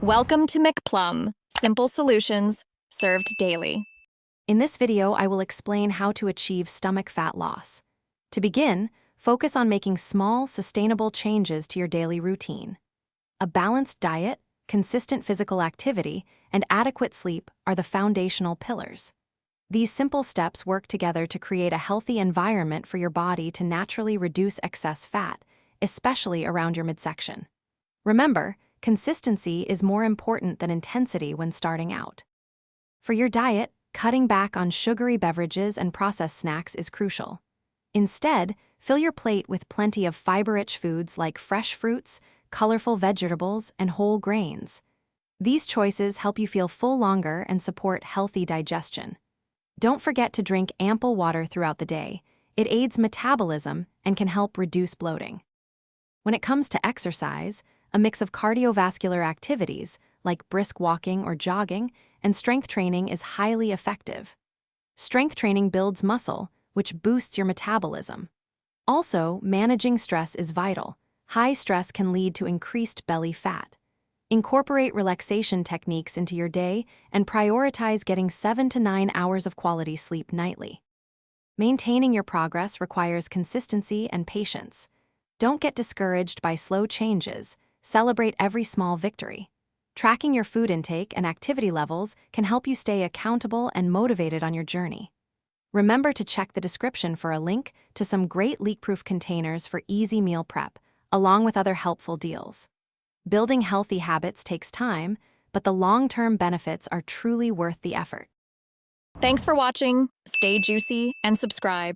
Welcome to McPlum, simple solutions served daily. In this video, I will explain how to achieve stomach fat loss. To begin, focus on making small, sustainable changes to your daily routine. A balanced diet, consistent physical activity, and adequate sleep are the foundational pillars. These simple steps work together to create a healthy environment for your body to naturally reduce excess fat, especially around your midsection. Remember, consistency is more important than intensity when starting out. For your diet, cutting back on sugary beverages and processed snacks is crucial. Instead, fill your plate with plenty of fiber-rich foods like fresh fruits, colorful vegetables, and whole grains. These choices help you feel full longer and support healthy digestion. Don't forget to drink ample water throughout the day. It aids metabolism and can help reduce bloating. When it comes to exercise, a mix of cardiovascular activities, like brisk walking or jogging, and strength training is highly effective. Strength training builds muscle, which boosts your metabolism. Also, managing stress is vital. High stress can lead to increased belly fat. Incorporate relaxation techniques into your day and prioritize getting 7 to 9 hours of quality sleep nightly. Maintaining your progress requires consistency and patience. Don't get discouraged by slow changes. Celebrate every small victory. Tracking your food intake and activity levels can help you stay accountable and motivated on your journey. Remember to check the description for a link to some great leak-proof containers for easy meal prep, along with other helpful deals. Building healthy habits takes time, but the long-term benefits are truly worth the effort. Thanks for watching. Stay juicy and subscribe.